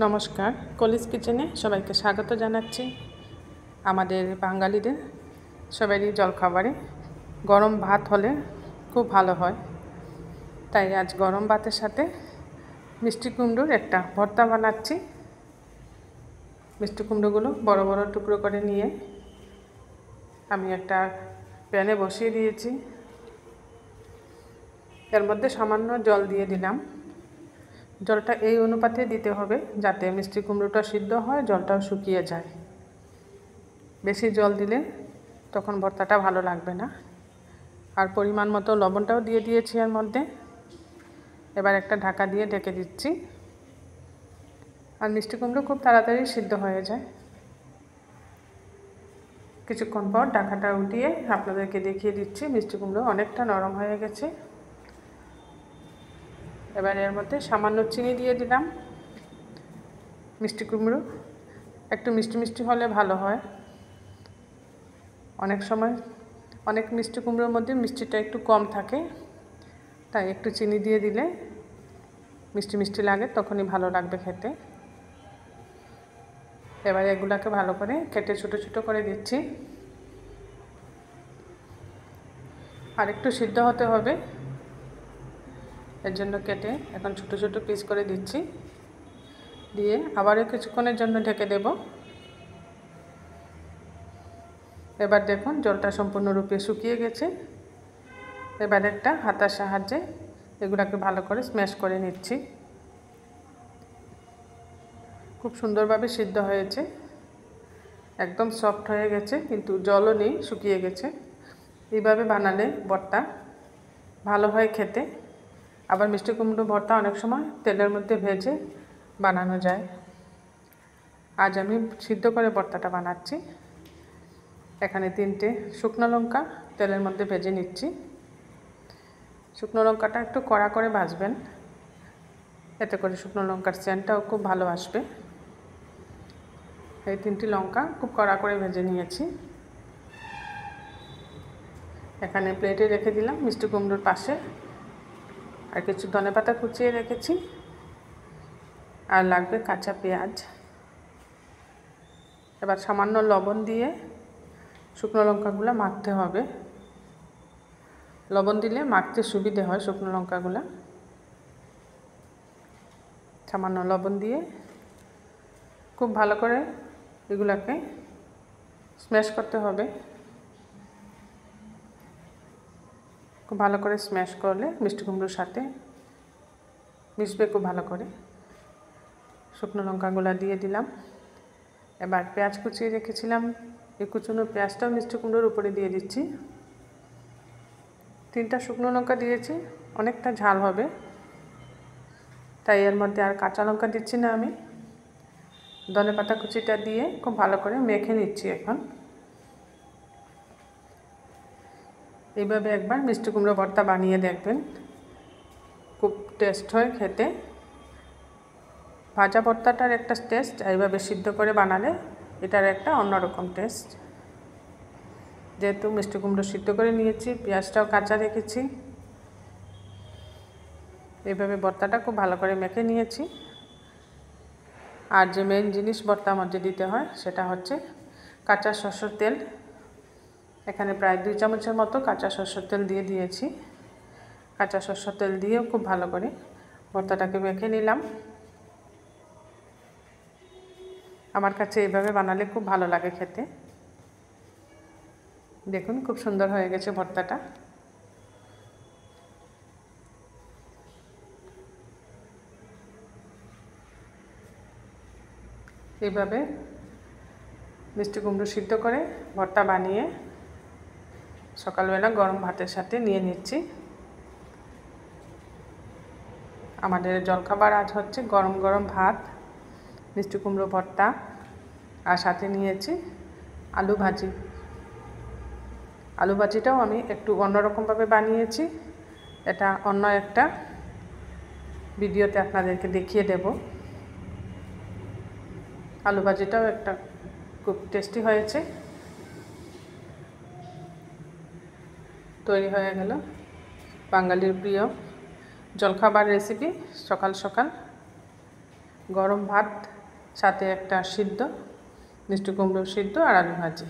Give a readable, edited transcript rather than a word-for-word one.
নমস্কার, কলিজ কিচেনে সবাইকে স্বাগত জানাচ্ছি। আমাদের বাঙালিদের সবারই জলখাবারে গরম ভাত হলে খুব ভালো হয়, তাই আজ গরম ভাতের সাথে মিষ্টি কুমড়োর একটা ভর্তা বানাচ্ছি। মিষ্টি কুমড়োগুলো বড় বড় টুকরো করে নিয়ে আমি একটা প্যানে বসিয়ে দিয়েছি। এর মধ্যে সামান্য জল দিয়ে দিলাম। জলটা এই অনুপাতে দিতে হবে যাতে মিষ্টি কুমড়োটা সিদ্ধ হয়, জলটাও শুকিয়ে যায়। বেশি জল দিলে তখন ভর্তাটা ভালো লাগবে না। আর পরিমাণ মতো লবণটাও দিয়ে দিয়েছি এর মধ্যে। এবার একটা ঢাকা দিয়ে ঢেকে দিচ্ছি। আর মিষ্টি কুমড়ো খুব তাড়াতাড়ি সিদ্ধ হয়ে যায়। কিছুক্ষণ পর ঢাকাটা উঠিয়ে আপনাদেরকে দেখিয়ে দিচ্ছি মিষ্টি কুমড়ো অনেকটা নরম হয়ে গেছে। এবার এর মধ্যে সামান্য চিনি দিয়ে দিলাম। মিষ্টি কুমড়ো একটু মিষ্টি মিষ্টি হলে ভালো হয়। অনেক সময় অনেক মিষ্টি কুমড়োর মধ্যে মিষ্টিটা একটু কম থাকে, তাই একটু চিনি দিয়ে দিলে মিষ্টি মিষ্টি লাগে, তখনই ভালো লাগবে খেতে। এবার এগুলাকে ভালো করে কেটে ছোটো ছোটো করে দিচ্ছি। আর একটু সিদ্ধ হতে হবে, এর জন্য কেটে এখন ছোটো ছোটো পিস করে দিচ্ছি। দিয়ে আবারও কিছুক্ষণের জন্য ঢেকে দেব। এবার দেখুন জলটা সম্পূর্ণরূপে শুকিয়ে গেছে। এবার একটা হাতার সাহায্যে এগুলাকে ভালো করে স্ম্যাশ করে নিচ্ছি। খুব সুন্দরভাবে সিদ্ধ হয়েছে, একদম সফট হয়ে গেছে, কিন্তু জলও নেই, শুকিয়ে গেছে। এইভাবে বানালে ভর্তা ভালো হয় খেতে। আবার মিষ্টি কুমড়ো ভর্তা অনেক সময় তেলের মধ্যে ভেজে বানানো যায়। আজ আমি সিদ্ধ করে ভর্তাটা বানাচ্ছি। এখানে 3টে শুকনো লঙ্কা তেলের মধ্যে ভেজে নিচ্ছি। শুকনো লঙ্কাটা একটু কড়া করে ভাজবেন, এতে করে শুকনো লঙ্কার সেন্টটাও খুব ভালো আসবে। এই 3টি লঙ্কা খুব কড়া করে ভেজে নিয়েছি। এখানে প্লেটে রেখে দিলাম মিষ্টি কুমড়োর পাশে। আর কিছু ধনেপাতা কুচিয়ে রেখেছি। আর লাগবে কাঁচা পেঁয়াজ। এবার সামান্য লবণ দিয়ে শুকনো লঙ্কাগুলো মাখতে হবে। লবণ দিলে মাখতে সুবিধে হয় শুকনো লঙ্কাগুলো। সামান্য লবণ দিয়ে খুব ভালো করে এগুলাকে স্ম্যাশ করতে হবে। খুব ভালো করে স্ম্যাশ করলে মিষ্টি কুমড়োর সাথে মিশবে খুব ভালো করে। শুকনো লঙ্কাগুলো দিয়ে দিলাম। এবার পেঁয়াজ কুচিয়ে রেখেছিলাম, এই কুচনো পেঁয়াজটাও মিষ্টি কুমড়োর উপরে দিয়ে দিচ্ছি। 3টা শুকনো লঙ্কা দিয়েছি, অনেকটা ঝাল হবে, তাই এর মধ্যে আর কাঁচা লঙ্কা দিচ্ছি না আমি। ধনেপাতা কুচিটা দিয়ে খুব ভালো করে মেখে নিচ্ছি এখন। এইভাবে একবার মিষ্টি কুমড়ো ভর্তা বানিয়ে দেখবেন, খুব টেস্ট হয় খেতে। ভাজা ভর্তাটার একটা টেস্ট, এইভাবে সিদ্ধ করে বানালে এটার একটা অন্যরকম টেস্ট। যেহেতু মিষ্টি কুমড়ো সিদ্ধ করে নিয়েছি, পেঁয়াজটাও কাঁচা রেখেছি, এইভাবে ভর্তাটা খুব ভালো করে মেখে নিয়েছি। আর যে মেইন জিনিস ভর্তার মধ্যে দিতে হয় সেটা হচ্ছে কাঁচা সরষের তেল। এখানে প্রায় 2 চামচের মতো কাঁচা সরষের তেল দিয়ে দিয়েছি। কাঁচা সরষের তেল দিয়েও খুব ভালো করে ভর্তাটাকে মেখে নিলাম। আমার কাছে এইভাবে বানালে খুব ভালো লাগে খেতে। দেখুন খুব সুন্দর হয়ে গেছে ভর্তাটা। এইভাবে মিষ্টি কুমড়ো সিদ্ধ করে ভর্তা বানিয়ে সকালবেলা গরম ভাতের সাথে নিয়ে নিচ্ছি। আমাদের জলখাবার আজ হচ্ছে গরম গরম ভাত, মিষ্টি কুমড়ো ভর্তা, আর সাথে নিয়েছি আলু ভাজি। আলু ভাজিটাও আমি একটু অন্যরকমভাবে বানিয়েছি, এটা অন্য একটা ভিডিওতে আপনাদেরকে দেখিয়ে দেব। আলু ভাজিটাও একটা খুব টেস্টি হয়েছে। তৈরি হয়ে গেল বাঙালির প্রিয় জলখাবার রেসিপি সকাল সকাল। গরম ভাত, সাথে একটা সিদ্ধ মিষ্টি কুমড়ো সিদ্ধ আর আলু ভাজি।